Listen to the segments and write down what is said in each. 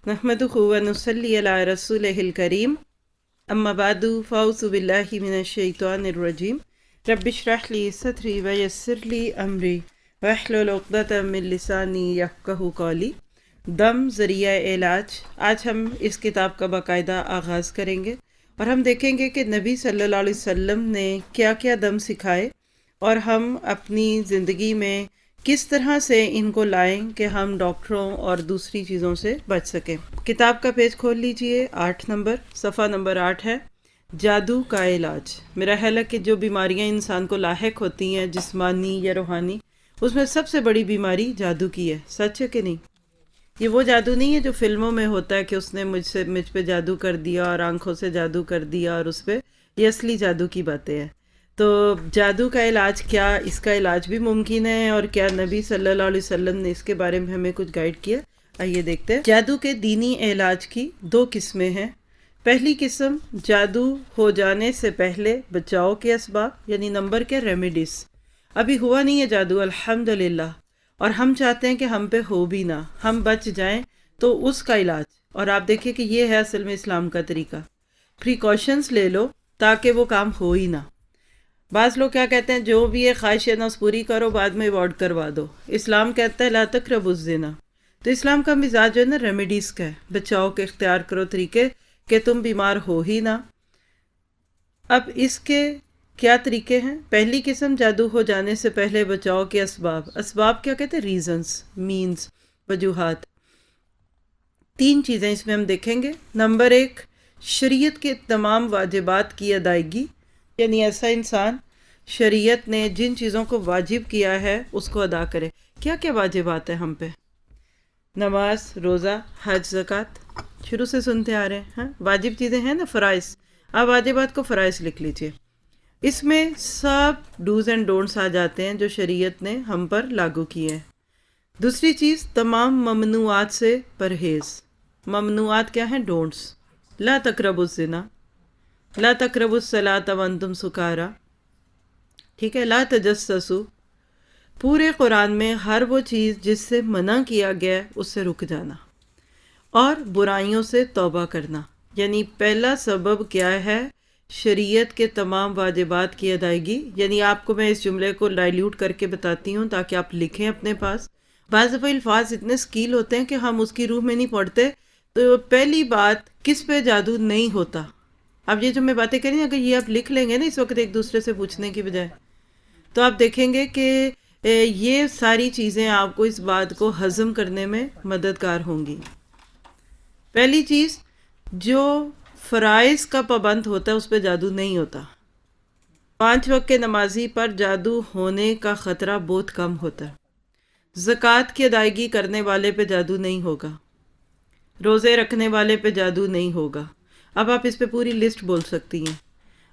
نحمدہ و نصلی علی رسولہ الکریم اما بعد فاعوذ باللہ من الشیطان الرجیم رب اشرح لی صدری ویسر لی امری واحلل عقدۃ من لسانی یفقہوا قولی۔ دم ذریعہ علاج، آج ہم اس کتاب کا باقاعدہ آغاز کریں گے اور ہم دیکھیں گے کہ نبی صلی اللہ علیہ وسلم نے کیا کیا دم سکھائے اور ہم اپنی زندگی میں کس طرح سے ان کو لائیں کہ ہم ڈاکٹروں اور دوسری چیزوں سے بچ سکیں۔ کتاب کا پیج کھول لیجئے، 8 نمبر، صفحہ نمبر 8 ہے، جادو کا علاج۔ میرا خیال ہے کہ جو بیماریاں انسان کو لاحق ہوتی ہیں جسمانی یا روحانی، اس میں سب سے بڑی بیماری جادو کی ہے۔ سچ ہے کہ نہیں؟ یہ وہ جادو نہیں ہے جو فلموں میں ہوتا ہے کہ اس نے مجھ پہ جادو کر دیا اور آنکھوں سے جادو کر دیا اور اس پہ، یہ اصلی جادو کی باتیں ہیں۔ تو جادو کا علاج کیا، اس کا علاج بھی ممکن ہے اور کیا نبی صلی اللہ علیہ وسلم نے اس کے بارے میں ہمیں کچھ گائیڈ کیا؟ آئیے دیکھتے ہیں۔ جادو کے دینی علاج کی 2 قسمیں ہیں۔ پہلی قسم جادو ہو جانے سے پہلے بچاؤ کے اسباب، یعنی نمبر کے ریمیڈیز۔ ابھی ہوا نہیں ہے جادو الحمدللہ، اور ہم چاہتے ہیں کہ ہم پہ ہو بھی نہ، ہم بچ جائیں، تو اس کا علاج۔ اور آپ دیکھیں کہ یہ ہے اصل میں اسلام کا طریقہ، پریکاشنز لے لو تاکہ وہ کام ہو ہی نہ۔ بعض لوگ کیا کہتے ہیں، جو بھی یہ خواہش ہے نفس پوری کرو، بعد میں ایوارڈ کروا دو۔ اسلام کہتا ہے لا تقربوا الزنا۔ تو اسلام کا مزاج جو ہے نا ریمیڈیز کا ہے، بچاؤ کے اختیار کرو طریقے کہ تم بیمار ہو ہی نہ۔ اب اس کے کیا طریقے ہیں؟ پہلی قسم جادو ہو جانے سے پہلے بچاؤ کے اسباب۔ اسباب کیا کہتے ہیں؟ ریزنز، مینز، وجوہات۔ 3 چیزیں اس میں ہم دیکھیں گے۔ نمبر 1، شریعت کے تمام واجبات کی ادائیگی، یعنی ایسا انسان شریعت نے جن چیزوں کو واجب کیا ہے اس کو ادا کرے۔ کیا کیا واجبات ہیں ہم پہ؟ نماز، روزہ، حج، زکوٰۃ، شروع سے سنتے آ رہے ہیں۔ ہاں، واجب چیزیں ہیں نا، فرائض۔ آپ واجبات کو فرائض لکھ لیجئے۔ اس میں سب ڈوز اینڈ ڈونٹس آ جاتے ہیں جو شریعت نے ہم پر لاگو کیے ہیں۔ دوسری چیز، تمام ممنوعات سے پرہیز۔ ممنوعات کیا ہیں؟ ڈونٹس۔ لا تقربوا الزنا، لا تقربوا الصلاۃ وانتم سکارا، ٹھیک ہے، لا تجسسوا۔ پورے قرآن میں ہر وہ چیز جس سے منع کیا گیا ہے اس سے رک جانا، اور برائیوں سے توبہ کرنا۔ یعنی پہلا سبب کیا ہے؟ شریعت کے تمام واجبات کی ادائیگی۔ یعنی آپ کو میں اس جملے کو ڈائلیوٹ کر کے بتاتی ہوں تاکہ آپ لکھیں اپنے پاس۔ بعض دفعہ الفاظ اتنے سکیل ہوتے ہیں کہ ہم اس کی روح میں نہیں پڑھتے۔ تو پہلی بات، کس پہ جادو نہیں ہوتا؟ اب یہ جو میں باتیں کریں، اگر یہ آپ لکھ لیں گے نا اس وقت ایک دوسرے سے پوچھنے کی بجائے، تو آپ دیکھیں گے کہ یہ ساری چیزیں آپ کو اس بات کو ہضم کرنے میں مددگار ہوں گی۔ پہلی چیز، جو فرائض کا پابند ہوتا ہے اس پہ جادو نہیں ہوتا۔ 5 وقت کے نمازی پر جادو ہونے کا خطرہ بہت کم ہوتا ہے۔ زکوٰۃ کی ادائیگی کرنے والے پہ جادو نہیں ہوگا۔ روزے رکھنے والے پہ جادو نہیں ہوگا۔ اب آپ اس پہ پوری لسٹ بول سکتی ہیں۔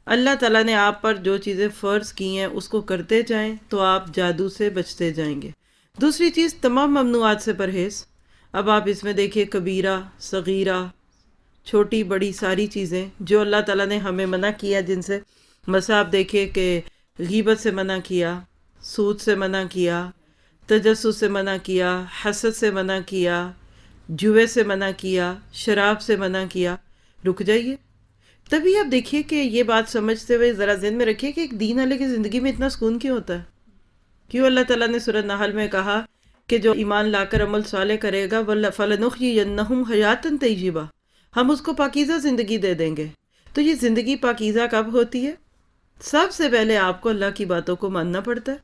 اللہ تعالیٰ نے آپ پر جو چیزیں فرض کی ہیں اس کو کرتے جائیں تو آپ جادو سے بچتے جائیں گے۔ دوسری چیز، تمام ممنوعات سے پرہیز۔ اب آپ اس میں دیکھیے کبیرہ، صغیرہ، چھوٹی بڑی ساری چیزیں جو اللہ تعالیٰ نے ہمیں منع کیا، جن سے مثلا آپ دیکھیے کہ غیبت سے منع کیا، سود سے منع کیا، تجسس سے منع کیا، حسد سے منع کیا، جوئے سے منع کیا، شراب سے منع کیا۔ رک جائیے۔ تبھی آپ دیکھیے کہ یہ بات سمجھتے ہوئے ذرا ذہن میں رکھیے کہ ایک دین والے کی زندگی میں اتنا سکون کیوں ہوتا ہے؟ کیوں اللہ تعالیٰ نے سورۃ نحل میں کہا کہ جو ایمان لا کر عمل صالح کرے گا فَلَنُحْيِيَنَّهُمْ حَيَاةً طَيِّبَةً، ہم اس کو پاکیزہ زندگی دے دیں گے۔ تو یہ زندگی پاکیزہ کب ہوتی ہے؟ سب سے پہلے آپ کو اللہ کی باتوں کو ماننا پڑتا ہے،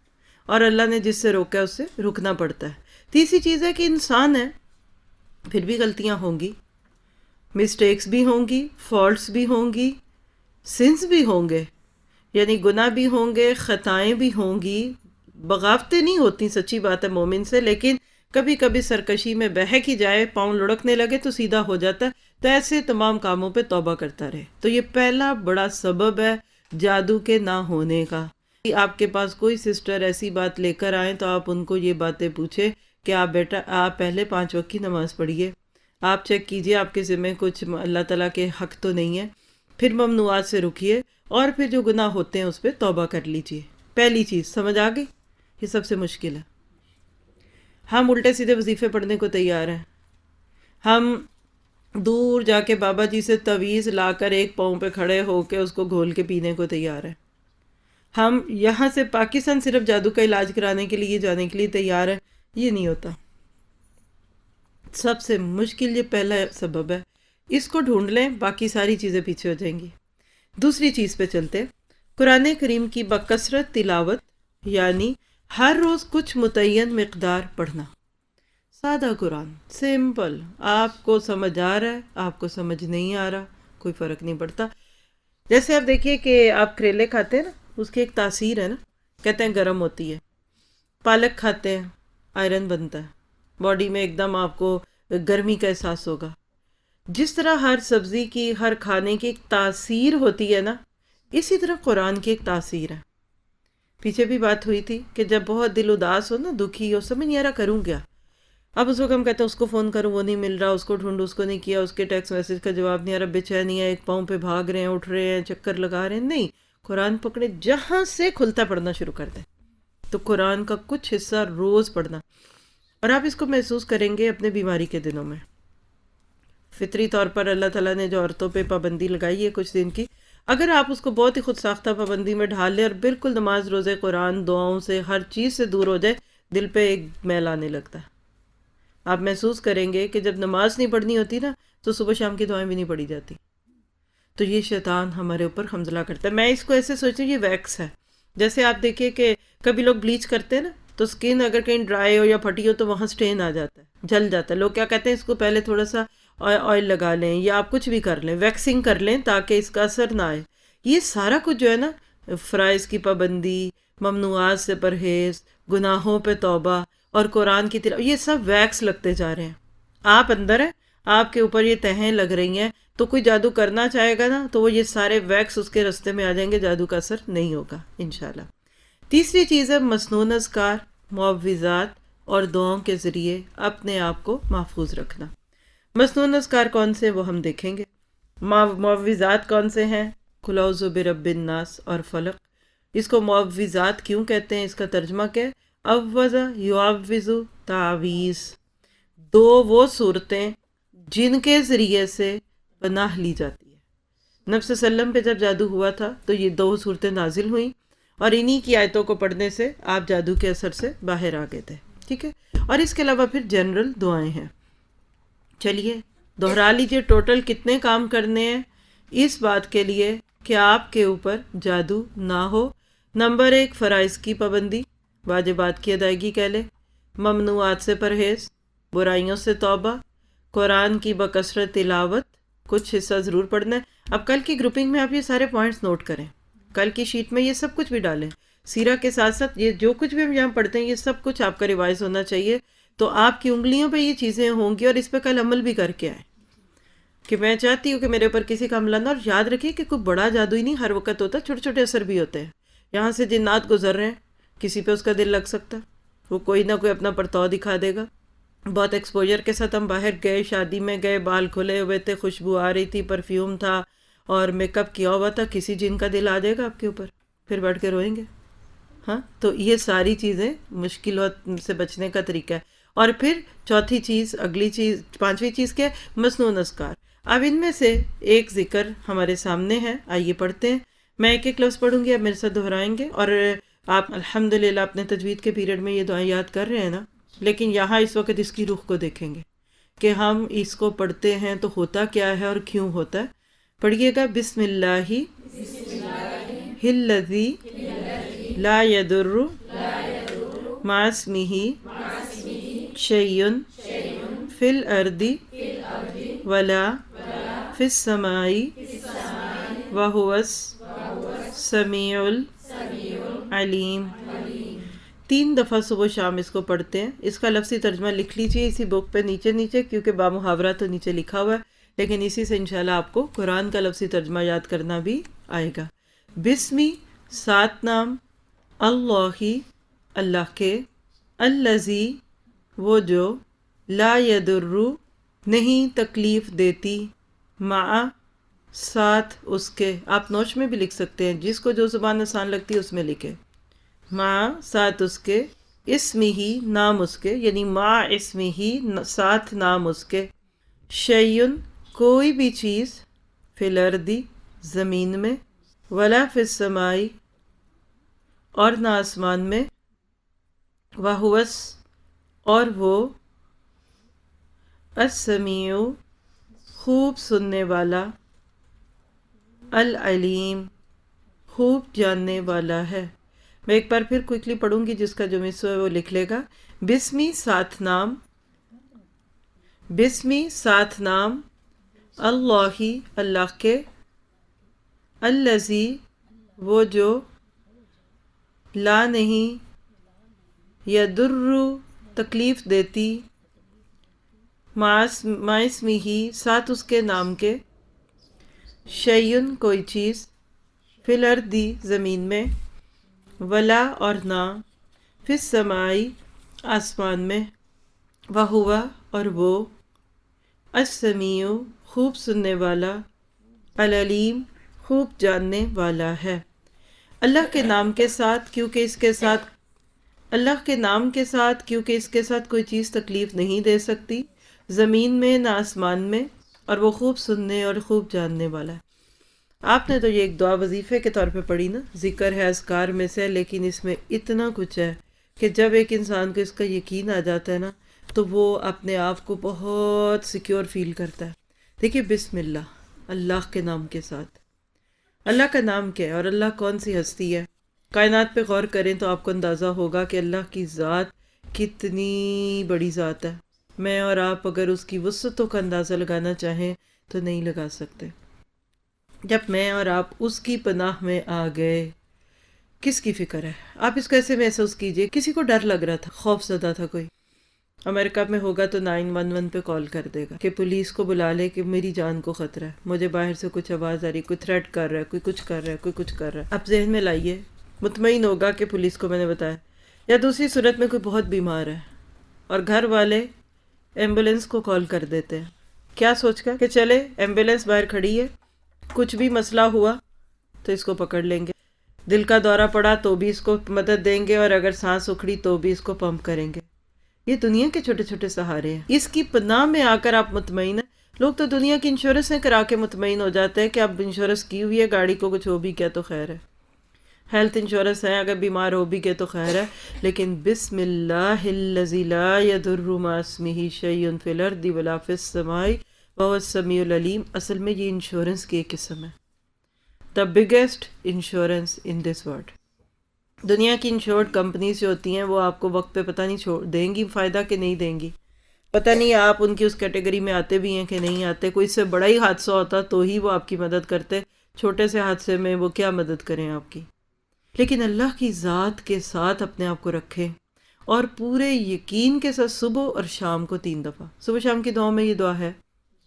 اور اللہ نے جس سے روکا ہے اس سے رکنا پڑتا ہے۔ تیسری چیز ہے کہ انسان ہے، پھر بھی غلطیاں ہوں گی، مسٹیکس بھی ہوں گی، فالٹس بھی ہوں گی، سنس بھی ہوں گے، یعنی گناہ بھی ہوں گے، خطائیں بھی ہوں گی۔ بغاوتیں نہیں ہوتی، سچی بات ہے مومن سے، لیکن کبھی کبھی سرکشی میں بہک ہی جائے، پاؤں لڑکنے لگے تو سیدھا ہو جاتا ہے۔ تو ایسے تمام کاموں پہ توبہ کرتا رہے۔ تو یہ پہلا بڑا سبب ہے جادو کے نہ ہونے کا۔ آپ کے پاس کوئی سسٹر ایسی بات لے کر آئیں تو آپ ان کو یہ باتیں پوچھیں کہ آپ بیٹا، آپ پہلے 5 وقت کی نماز پڑھیے، آپ چیک کیجئے آپ کے ذمہ کچھ اللہ تعالیٰ کے حق تو نہیں ہے، پھر ممنوعات سے رکیے، اور پھر جو گناہ ہوتے ہیں اس پہ توبہ کر لیجئے۔ پہلی چیز سمجھ آ گئی؟ یہ سب سے مشکل ہے۔ ہم الٹے سیدھے وظیفے پڑھنے کو تیار ہیں، ہم دور جا کے بابا جی سے تعویذ لا کر ایک پاؤں پہ کھڑے ہو کے اس کو گھول کے پینے کو تیار ہے. ہم یہاں سے پاکستان صرف جادو کا علاج کرانے کے لیے جانے کے لیے تیار ہے. یہ نہیں ہوتا. سب سے مشکل یہ پہلا سبب ہے، اس کو ڈھونڈ لیں، باقی ساری چیزیں پیچھے ہو جائیں گی. دوسری چیز پہ چلتے، قرآن کریم کی بکثرت تلاوت، یعنی ہر روز کچھ متعین مقدار پڑھنا. سادہ قرآن، سمپل، آپ کو سمجھ آ رہا ہے، آپ کو سمجھ نہیں آ رہا، کوئی فرق نہیں پڑتا. جیسے آپ دیکھیے کہ آپ کریلے کھاتے ہیں نا، اس کی ایک تاثیر ہے نا، کہتے ہیں گرم ہوتی ہے. پالک کھاتے ہیں، آئرن بنتا ہے، باڈی میں ایک دم آپ کو گرمی کا احساس ہوگا. جس طرح ہر سبزی کی، ہر کھانے کی ایک تاثیر ہوتی ہے نا، اسی طرح قرآن کی ایک تاثیر ہے. پیچھے بھی بات ہوئی تھی کہ جب بہت دل اداس ہو نا، دکھی ہو، سمجھ نہیں آ رہا کروں کیا، اب اس وقت ہم کہتے ہیں اس کو فون کروں، وہ نہیں مل رہا، اس کو ڈھونڈوں، اس کو نہیں کیا، اس کے ٹیکسٹ میسج کا جواب نہیں آ رہا، بے چینی ہے، ایک پاؤں پہ بھاگ رہے ہیں، اٹھ رہے ہیں، چکر لگا رہے ہیں. نہیں، قرآن پکڑے، جہاں سے کھلتا پڑھنا شروع کر دیں. تو قرآن کا کچھ حصہ روز پڑھنا، اور آپ اس کو محسوس کریں گے اپنے بیماری کے دنوں میں. فطری طور پر اللہ تعالیٰ نے جو عورتوں پہ پابندی لگائی ہے کچھ دن کی، اگر آپ اس کو بہت ہی خود ساختہ پابندی میں ڈھال لیں اور بالکل نماز، روزے، قرآن، دعاؤں سے، ہر چیز سے دور ہو جائے، دل پہ ایک میل آنے لگتا ہے. آپ محسوس کریں گے کہ جب نماز نہیں پڑھنی ہوتی نا، تو صبح شام کی دعائیں بھی نہیں پڑھی جاتی. تو یہ شیطان ہمارے اوپر حملہ کرتا ہے. میں اس کو ایسے سوچتی ہوں، یہ ویکس ہے. جیسے آپ دیکھیے کہ کبھی لوگ بلیچ کرتے ہیں نا، تو سکن اگر کہیں ڈرائی ہو یا پھٹی ہو تو وہاں سٹین آ جاتا ہے، جل جاتا ہے. لوگ کیا کہتے ہیں، اس کو پہلے تھوڑا سا آئل لگا لیں، یا آپ کچھ بھی کر لیں، ویکسنگ کر لیں تاکہ اس کا اثر نہ آئے. یہ سارا کچھ جو ہے نا، فرائض کی پابندی، ممنوعات سے پرہیز، گناہوں پہ توبہ اور قرآن کی تلاوت، یہ سب ویکس لگتے جا رہے ہیں. آپ اندر ہیں، آپ کے اوپر یہ تہیں لگ رہی ہیں، تو کوئی جادو کرنا چاہے گا نا، تو وہ یہ سارے ویکس اس کے رستے میں آ جائیں گے، جادو کا اثر نہیں ہوگا انشاءاللہ. تیسری چیز ہے مسنون اذکار، معوذات اور دعاؤں کے ذریعے اپنے آپ کو محفوظ رکھنا. مسنون اذکار کون سے، وہ ہم دیکھیں گے. معوذات کون سے ہیں؟ قل اعوذ برب الناس اور فلق. اس کو معوذات کیوں کہتے ہیں، اس کا ترجمہ کیا ہے؟ عوذ یعوذ، تعویذ. دو وہ صورتیں جن کے ذریعے سے پناہ لی جاتی ہے. نبی صلی اللہ علیہ وسلم پہ جب جادو ہوا تھا تو یہ دو صورتیں نازل ہوئیں، اور انہی کی آیتوں کو پڑھنے سے آپ جادو کے اثر سے باہر آ گئے تھے. ٹھیک ہے، اور اس کے علاوہ پھر جنرل دعائیں ہیں. چلیے دوہرا لیجئے، ٹوٹل کتنے کام کرنے ہیں اس بات کے لیے کہ آپ کے اوپر جادو نہ ہو. نمبر 1، فرائض کی پابندی، واجبات کی ادائیگی کہہ لیں، ممنوعات سے پرہیز، برائیوں سے توبہ، قرآن کی بکثرت تلاوت، کچھ حصہ ضرور پڑھنا ہے. اب کل کی گروپنگ میں آپ یہ سارے پوائنٹس نوٹ کریں، کل کی شیٹ میں یہ سب کچھ بھی ڈالیں. سیرہ کے ساتھ ساتھ یہ جو کچھ بھی ہم یہاں پڑھتے ہیں، یہ سب کچھ آپ کا ریوائز ہونا چاہیے. تو آپ کی انگلیوں پہ یہ چیزیں ہوں گی، اور اس پہ کل عمل بھی کر کے آئیں. کہ میں چاہتی ہوں کہ میرے اوپر کسی کا حملہ نہ، اور یاد رکھیے کہ کوئی بڑا جادو ہی نہیں ہر وقت ہوتا، چھوٹے چھوٹے اثر بھی ہوتے ہیں. یہاں سے جنات گزر رہے ہیں، کسی پہ اس کا دل لگ سکتا ہے، وہ کوئی نہ کوئی اپنا پرتاؤ دکھا دے گا. بہت ایکسپوجر کے ساتھ ہم باہر گئے، شادی میں گئے، بال کھلے ہوئے تھے، خوشبو آ رہی تھی، پرفیوم تھا اور میک اپ کیا ہوا تھا، کسی جن کا دل آ جائے گا آپ کے اوپر، پھر بیٹھ کے روئیں گے. ہاں، تو یہ ساری چیزیں مشکلات سے بچنے کا طریقہ ہے. اور پھر چوتھی چیز، اگلی چیز، پانچویں چیز کیا ہے؟ مسنون اذکار. اب ان میں سے ایک ذکر ہمارے سامنے ہے، آئیے پڑھتے ہیں. میں ایک ایک لفظ پڑھوں گی، آپ میرے ساتھ دہرائیں گے. اور آپ الحمدللہ اپنے تجوید کے پیریڈ میں یہ دعائیں یاد کر رہے ہیں نا، لیکن یہاں اس وقت اس کی رخ کو دیکھیں گے کہ ہم اس کو پڑھتے ہیں تو ہوتا کیا ہے اور کیوں ہوتا ہے. پڑھیے گا، بسم اللہ الذی لا یضر مع اسمہ شیء فی الارض ولا فی السماء وہو السمیع العلیم. 3 دفعہ صبح و شام اس کو پڑھتے ہیں. اس کا لفظی ترجمہ لکھ لیجئے اسی بک پہ نیچے کیونکہ بامحاورہ تو نیچے لکھا ہوا ہے، لیکن اسی سے انشاءاللہ آپ کو قرآن کا لفظی ترجمہ یاد کرنا بھی آئے گا. بسمی، 7 نام، اللہ، اللہ کے، الذی، وہ جو، لا یضر، نہیں تکلیف دیتی، مع، ساتھ اس کے. آپ نوش میں بھی لکھ سکتے ہیں، جس کو جو زبان آسان لگتی ہے اس میں لکھے. مع، ساتھ اس کے، اسمہ، نام اس کے، یعنی مع اسمہ، ساتھ نام اس کے، شیء، کوئی بھی چیز فی الارضی زمین میں، ولا فی السمائی اور نہ آسمان میں، وہوس اور وہ السمیع خوب سننے والا، العلیم خوب جاننے والا ہے۔ میں ایک بار پھر کوئکلی پڑھوں گی، جس کا جو مصرع ہے وہ لکھ لے گا۔ بسمی ساتھ نام، بسمی ساتھ نام اللہ اللہ کے، الذی وہ جو، لا نہیں، یضر تکلیف دیتی، مع اسمہ ساتھ اس کے نام کے، شیئن کوئی چیز، فی الارض زمین میں، ولا اور نہ، فی السمائی آسمان میں، وہو اور وہ، السمیع خوب سننے والا، العلیم خوب جاننے والا ہے۔ اللہ کے نام کے ساتھ، کیونکہ اس کے ساتھ، اللہ کے نام کے ساتھ کیونکہ اس کے ساتھ کوئی چیز تکلیف نہیں دے سکتی، زمین میں نہ آسمان میں، اور وہ خوب سننے اور خوب جاننے والا ہے۔ آپ نے تو یہ ایک دعا وظیفے کے طور پہ پڑھی نا، ذکر ہے اذکار میں سے، لیکن اس میں اتنا کچھ ہے کہ جب ایک انسان کو اس کا یقین آ جاتا ہے نا، تو وہ اپنے آپ کو بہت سیکیور فیل کرتا ہے۔ دیکھیے، بسم اللہ، اللہ کے نام کے ساتھ۔ اللہ کا نام کیا ہے اور اللہ کون سی ہستی ہے؟ کائنات پہ غور کریں تو آپ کو اندازہ ہوگا کہ اللہ کی ذات کتنی بڑی ذات ہے۔ میں اور آپ اگر اس کی وسعتوں کا اندازہ لگانا چاہیں تو نہیں لگا سکتے۔ جب میں اور آپ اس کی پناہ میں آ گئے، کس کی فکر ہے؟ آپ اس کو ایسے محسوس کیجئے، کسی کو ڈر لگ رہا تھا، خوف زدہ تھا کوئی، امریکہ میں ہوگا تو 911 پہ کال کر دے گا کہ پولیس کو بلا لے کہ میری جان کو خطرہ ہے، مجھے باہر سے کچھ آواز آ رہی، کوئی تھریٹ کر رہا ہے، کوئی کچھ کر رہا ہے، کوئی کچھ کر رہا ہے۔ اب ذہن میں لائیے، مطمئن ہوگا کہ پولیس کو میں نے بتایا، یا دوسری صورت میں کوئی بہت بیمار ہے اور گھر والے ایمبولینس کو کال کر دیتے ہیں، کیا سوچ کر کہ چلے ایمبولینس باہر کھڑی ہے، کچھ بھی مسئلہ ہوا تو اس کو پکڑ لیں گے، دل کا دورہ پڑا تو بھی اس کو مدد دیں گے، اور اگر سانس اکھڑی تو بھی اس کو پمپ کریں گے۔ یہ دنیا کے چھوٹے چھوٹے سہارے ہیں، اس کی پناہ میں آ کر آپ مطمئن ہیں۔ لوگ تو دنیا کی انشورنسیں کرا کے مطمئن ہو جاتے ہیں کہ اب انشورنس کی ہوئی ہے، گاڑی کو کچھ ہو بھی کیا تو خیر ہے، ہیلتھ انشورنس ہے، اگر بیمار ہو بھی گئے تو خیر ہے، لیکن بسم اللہ الذی لا یضر مع اسمہ شیء فی الارض ولا فی السماء وہو السمیع العلیم، اصل میں یہ انشورنس کی ایک قسم ہے، the biggest insurance in this world۔ دنیا کی انشورڈ کمپنیز جو ہوتی ہیں وہ آپ کو وقت پہ پتہ نہیں دیں گی فائدہ کہ نہیں دیں گی، پتہ نہیں آپ ان کی اس کیٹیگری میں آتے بھی ہیں کہ نہیں آتے، کوئی اس سے بڑا ہی حادثہ ہوتا تو ہی وہ آپ کی مدد کرتے، چھوٹے سے حادثے میں وہ کیا مدد کریں آپ کی۔ لیکن اللہ کی ذات کے ساتھ اپنے آپ کو رکھیں، اور پورے یقین کے ساتھ صبح اور شام کو 3 دفعہ، صبح شام کی دعا میں یہ دعا ہے،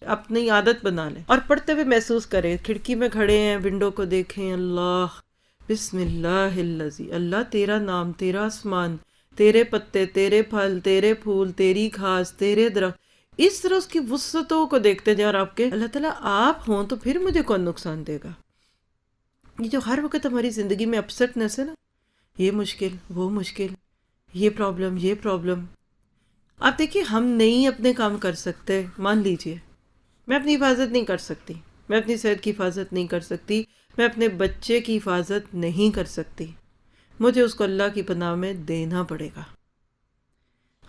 اپنی عادت بنا لیں، اور پڑھتے ہوئے محسوس کریں، کھڑکی میں کھڑے ہیں، ونڈو کو دیکھیں، اللہ بسم اللہ الذی، اللہ تیرا نام، تیرا آسمان، تیرے پتے، تیرے پھل، تیرے پھول، تیری گھاس، تیرے درخت، اس طرح اس کی وسعتوں کو دیکھتے جائیں، اور آپ کے اللہ تعالیٰ آپ ہوں تو پھر مجھے کون نقصان دے گا۔ یہ جو ہر وقت ہماری زندگی میں اپسٹنس ہے نا، یہ مشکل، وہ مشکل، یہ پرابلم، یہ پرابلم، آپ دیکھیے ہم نہیں اپنے کام کر سکتے، مان لیجئے میں اپنی حفاظت نہیں کر سکتی، میں اپنی صحت کی حفاظت نہیں کر سکتی، میں اپنے بچے کی حفاظت نہیں کر سکتی، مجھے اس کو اللہ کی پناہ میں دینا پڑے گا۔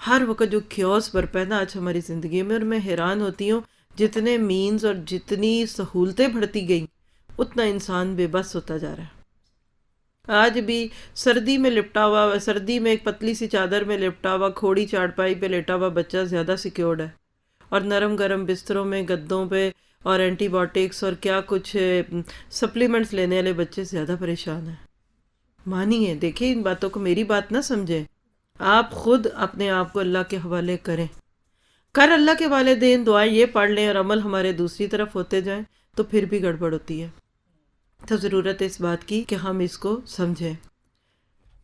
ہر وقت جو کیوس برپا ہے نا آج ہماری زندگی میں، اور میں حیران ہوتی ہوں جتنے مینز اور جتنی سہولتیں بڑھتی گئیں اتنا انسان بے بس ہوتا جا رہا ہے۔ آج بھی سردی میں لپٹا ہوا، سردی میں ایک پتلی سی چادر میں لپٹا ہوا، کھوڑی چارپائی پہ لیٹا ہوا بچہ زیادہ سیکیورڈ ہے، اور نرم گرم بستروں میں، گدوں پہ، اور اینٹی بائیوٹکس اور کیا کچھ سپلیمنٹس لینے والے بچے زیادہ پریشان ہیں۔ مانیے، دیکھیں ان باتوں کو، میری بات نہ سمجھیں، آپ خود اپنے آپ کو اللہ کے حوالے کریں، اللہ کے حوالے دیں، دعائیں یہ پڑھ لیں اور عمل ہمارے دوسری طرف ہوتے جائیں تو پھر بھی گڑبڑ ہوتی ہے۔ تو ضرورت ہے اس بات کی کہ ہم اس کو سمجھیں،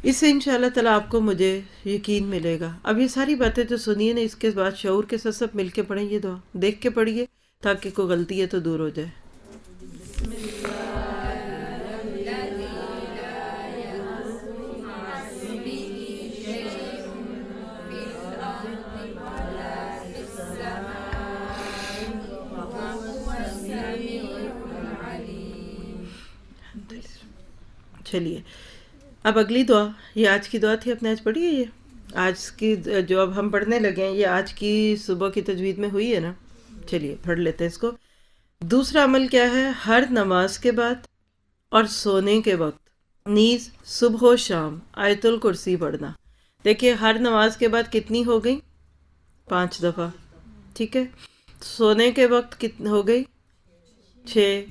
اس سے انشاءاللہ تعالیٰ آپ کو مجھے یقین ملے گا۔ اب یہ ساری باتیں جو سنیے نا، اس کے بعد شعور کے ساتھ سب مل کے پڑھیں یہ دعا، دیکھ کے پڑھیے تاکہ کوئی غلطی ہے تو دور ہو جائے۔ چلیے اب اگلی دعا، یہ آج کی دعا تھی، آپ نے آج پڑھی ہے یہ آج کی جو اب ہم پڑھنے لگے ہیں، یہ آج کی صبح کی تجوید میں ہوئی ہے نا. چلیے پڑھ لیتے ہیں اس کو. دوسرا عمل کیا ہے؟ ہر نماز کے بعد اور سونے کے وقت نیز صبح و شام آیت الکرسی پڑھنا. دیکھیے ہر نماز کے بعد کتنی ہو گئی؟ 5 دفعہ. ٹھیک ہے. سونے کے وقت کتنی ہو گئی؟ 6.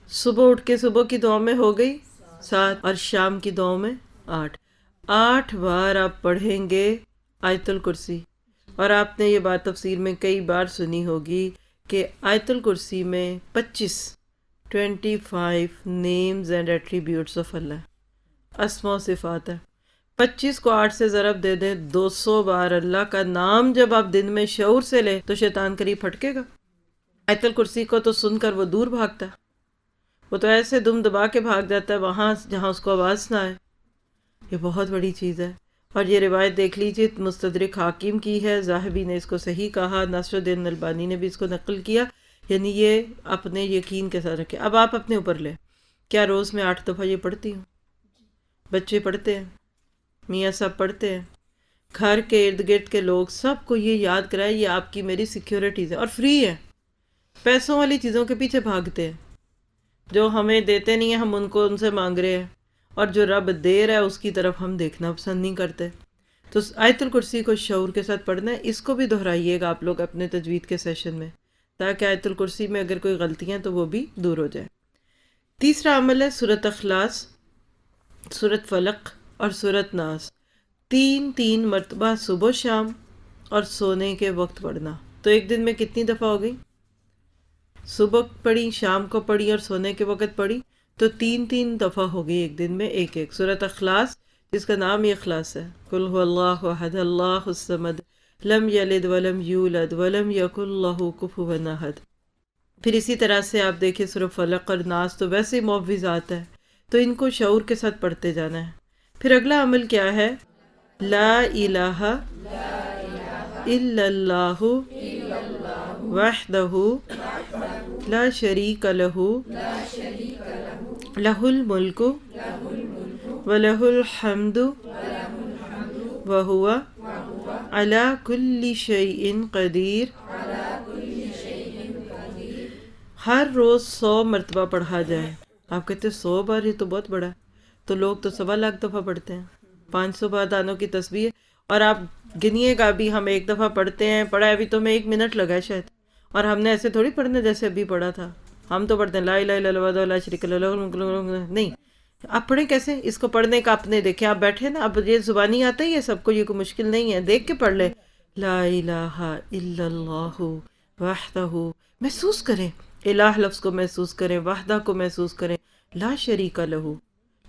صبح اٹھ کے صبح کی دعا میں ہو گئی 7، اور شام کی دعا میں 8. 8 بار آپ پڑھیں گے آیت الکرسی. اور آپ نے یہ بات تفسیر میں کئی بار سنی ہوگی کہ آیت الکرسی میں 25 نیمز اینڈ ایٹریبیوٹس آف اللہ، اسماء و صفات ہے. 25 کو 8 سے ضرب دے دیں، 200 بار اللہ کا نام جب آپ دن میں شعور سے لیں تو شیطان قریب پھٹکے گا. آیت الکرسی کو تو سن کر وہ دور بھاگتا ہے، وہ تو ایسے دم دبا کے بھاگ جاتا ہے وہاں جہاں اس کو آواز نہ آئے. یہ بہت بڑی چیز ہے. اور یہ روایت دیکھ لیجیے، مستدرک حاکم کی ہے، ذاہبی نے اس کو صحیح کہا، ناصر الدین البانی نے بھی اس کو نقل کیا. یعنی یہ اپنے یقین کے ساتھ رکھے. اب آپ اپنے اوپر لیں، کیا روز میں 8 دفعہ یہ پڑھتی ہوں؟ بچے پڑھتے ہیں، میاں صاحب پڑھتے ہیں، گھر کے ارد گرد کے لوگ سب کو یہ یاد کرائے یہ آپ کی میری سیکیورٹیز ہے اور فری ہے. پیسوں والی چیزوں کے پیچھے بھاگتے ہیں، جو ہمیں دیتے نہیں ہیں ہم ان سے مانگ رہے ہیں، اور جو رب دے رہا ہے اس کی طرف ہم دیکھنا پسند نہیں کرتے. تو آیت الکرسی کو شعور کے ساتھ پڑھنا ہے. اس کو بھی دہرائیے گا آپ لوگ اپنے تجوید کے سیشن میں، تاکہ آیت الکرسی میں اگر کوئی غلطیاں تو وہ بھی دور ہو جائے. تیسرا عمل ہے سورۃ اخلاص، سورۃ فلق اور سورۃ ناس 3 مرتبہ صبح و شام اور سونے کے وقت پڑھنا. تو ایک دن میں کتنی دفعہ ہو گئی؟ صبح پڑھی، شام کو پڑھی اور سونے کے وقت پڑھی، تو 3 دفعہ ہو گئی ایک دن میں ایک. سورۃ اخلاص جس کا نام ہی اخلاص ہے، قل هو اللہ احد اللہ الصمد لم یلد ولم یولد ولم یکن لہ کفوا احد. پھر اسی طرح سے آپ دیکھیں سورۃ فلق اور ناس تو ویسے ہی معوذات ہیں، تو ان کو شعور کے ساتھ پڑھتے جانا ہے. پھر اگلا عمل کیا ہے؟ لا الہ الا اللہ وحدہ لا شریک لہ لہ الملک ولہ الحمد وہو علی کل شیء قدیر. ہر روز 100 مرتبہ پڑھا جائے. آپ کہتے 100 بار، یہ تو بہت بڑا ہے. تو لوگ تو 1.25 لاکھ دفعہ پڑھتے ہیں. 500 بار دانوں کی تسبیح. اور آپ گنیے گا بھی، ہم 1 دفعہ پڑھتے ہیں، پڑھا ابھی تو میں 1 منٹ لگا ہے شاید. اور ہم نے ایسے تھوڑی پڑھنا جیسے ابھی پڑھا تھا. ہم تو پڑھتے ہیں لا الہ الا اللہ وحدہ لا شریک لہ لہ الملک ولہ الحمد. نہیں، آپ پڑھیں کیسے؟ اس کو پڑھنے کا اپنے دیکھیں. آپ بیٹھے نا، اب یہ زبانی آتا ہی ہے سب کو، یہ کوئی مشکل نہیں ہے، دیکھ کے پڑھ لیں. لا الہ الا اللہ وحدہ، محسوس کریں، الہ لفظ کو محسوس کریں، وحدہ کو محسوس کریں، لا شریک لہ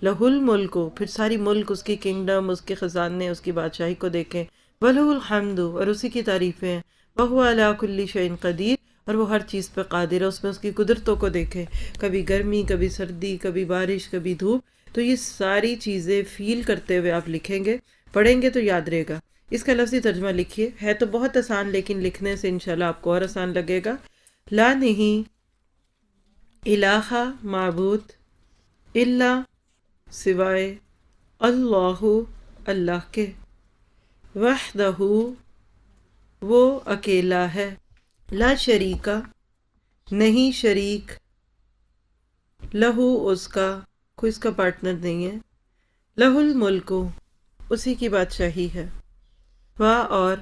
لہ الملک، پھر ساری ملک، اس کی کنگڈم، اس کے خزانے، اس کی بادشاہی کو دیکھیں، وَلَهُ الْحَمْدُ، اور اسی کی تعریفیں ہیں، وَهُوَ عَلَىٰ كُلِّ شَيْءٍ قَدِيرٌ، اور وہ ہر چیز پہ قادر ہے. اس میں اس کی قدرتوں کو دیکھیں، کبھی گرمی، کبھی سردی، کبھی بارش، کبھی دھوپ. تو یہ ساری چیزیں فیل کرتے ہوئے آپ لکھیں گے، پڑھیں گے تو یاد رہے گا. اس کا لفظی ترجمہ لکھیے، ہے تو بہت آسان لیکن لکھنے سے انشاءاللہ آپ کو اور آسان لگے گا. لا نہیں الہ معبود الا سوائے اللہ اللہ کے، وحدہ وہ اکیلا ہے، لا شریکہ نہیں شریک، لہو اس کا کوئی اس کا پارٹنر نہیں ہے، لہ الملک اسی کی بادشاہی ہے، و اور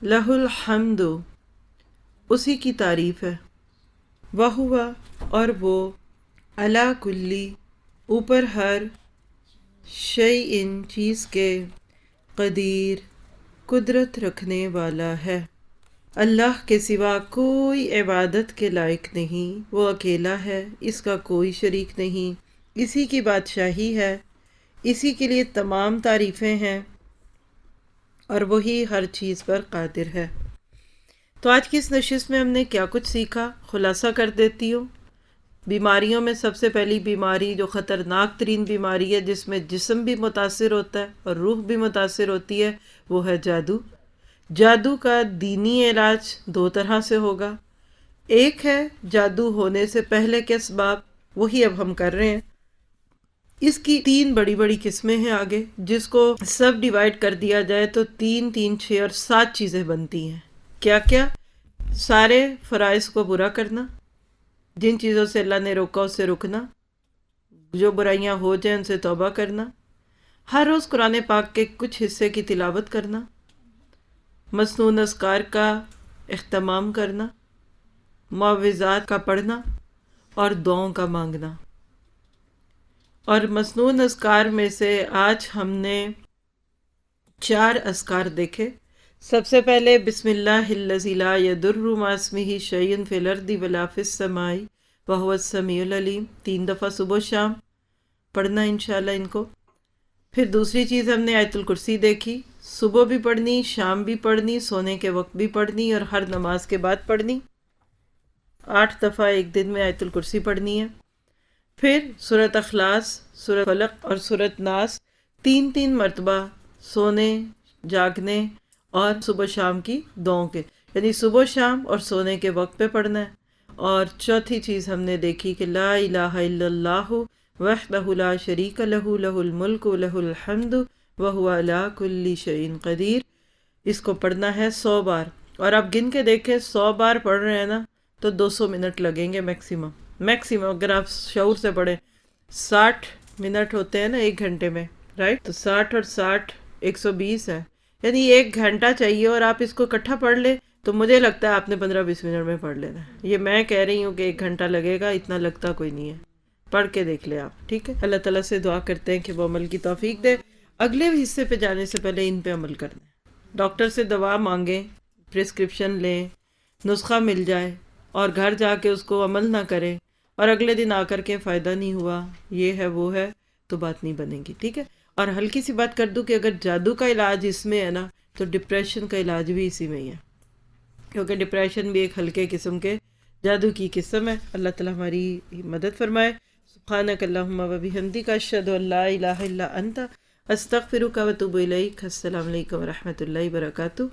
لہ الحمد اسی کی تعریف ہے، وہو اور وہ علی کلی اوپر ہر شیء چیز کے قدیر قدرت رکھنے والا ہے. اللہ کے سوا کوئی عبادت کے لائق نہیں، وہ اکیلا ہے، اس کا کوئی شریک نہیں، اسی کی بادشاہی ہے، اسی کے لیے تمام تعریفیں ہیں، اور وہی ہر چیز پر قادر ہے. تو آج کی اس نشست میں ہم نے کیا کچھ سیکھا، خلاصہ کر دیتی ہوں. بیماریوں میں سب سے پہلی بیماری جو خطرناک ترین بیماری ہے، جس میں جسم بھی متاثر ہوتا ہے اور روح بھی متاثر ہوتی ہے، وہ ہے جادو. جادو کا دینی علاج 2 طرح سے ہوگا. ایک ہے جادو ہونے سے پہلے کے اسباب، وہی اب ہم کر رہے ہیں. اس کی 3 بڑی بڑی قسمیں ہیں آگے، جس کو سب ڈیوائیڈ کر دیا جائے تو 3 3 6 اور 7 چیزیں بنتی ہیں۔ کیا کیا؟ سارے فرائض کو پورا کرنا، جن چیزوں سے اللہ نے روکا اس سے رکنا، جو برائیاں ہو جائیں ان سے توبہ کرنا، ہر روز قرآن پاک کے کچھ حصے کی تلاوت کرنا، مسنون اذکار کا اہتمام کرنا، معوذات کا پڑھنا اور دعاؤں کا مانگنا۔ اور مسنون اذکار میں سے آج ہم نے 4 اذکار دیکھے۔ سب سے پہلے بسم اللہ الذی لا یضر مع اسمہ شیء فی الارض ولا فی السماء وہو السمیع العلیم، 3 دفعہ صبح و شام پڑھنا انشاءاللہ ان کو۔ پھر دوسری چیز ہم نے آیت الکرسی دیکھی، صبح بھی پڑھنی، شام بھی پڑھنی، سونے کے وقت بھی پڑھنی اور ہر نماز کے بعد پڑھنی۔ 8 دفعہ ایک دن میں آیت الکرسی پڑھنی ہے۔ پھر سورۃ اخلاص، سورۃ فلق اور سورۃ ناس 3 مرتبہ سونے، جاگنے اور صبح شام کی دعاؤں کے، یعنی صبح شام اور سونے کے وقت پہ پڑھنا ہے۔ اور چوتھی چیز ہم نے دیکھی کہ لا الہ الا اللہ وحدہ لا شریک لہ لہ الملک لہ الحمد وہو علی کل شیء قدیر، اس کو پڑھنا ہے 100 بار۔ اور آپ گن کے دیکھیں 100 بار پڑھ رہے ہیں نا تو 200 منٹ لگیں گے میکسیمم اگر آپ شعور سے پڑھیں۔ 60 منٹ ہوتے ہیں نا ایک گھنٹے میں، رائٹ؟ تو 60 اور 60 120 ہے، یعنی 1 گھنٹہ چاہیے، اور آپ اس کو اکٹھا پڑھ لیں تو مجھے لگتا ہے آپ نے 15-20 منٹ میں پڑھ لینا ہے۔ یہ میں کہہ رہی ہوں کہ 1 گھنٹہ لگے گا، اتنا لگتا کوئی نہیں ہے، پڑھ کے دیکھ لیں آپ، ٹھیک ہے؟ اللہ تعالیٰ سے دعا کرتے ہیں کہ وہ عمل کی توفیق دے۔ اگلے حصے پہ جانے سے پہلے ان پہ عمل کرنا ہے۔ ڈاکٹر سے دوا مانگیں، پرسکرپشن لیں، نسخہ مل جائے اور گھر جا کے اس کو عمل نہ کریں اور اگلے دن آ کر کے فائدہ نہیں ہوا، یہ ہے وہ ہے، تو بات نہیں بنے گی، ٹھیک ہے؟ اور ہلکی سی بات کر دوں کہ اگر جادو کا علاج اس میں ہے نا تو ڈپریشن کا علاج بھی اسی میں ہی ہے، کیونکہ ڈپریشن بھی ایک ہلکے قسم کے جادو کی قسم ہے۔ اللہ تعالیٰ ہماری مدد فرمائے۔ سبحانک اللہم و بحمدک، اشہد ان لا الہ الا انت، استغفرک و اتوب الیک۔ السلام علیکم و رحمۃ اللہ وبرکاتہ۔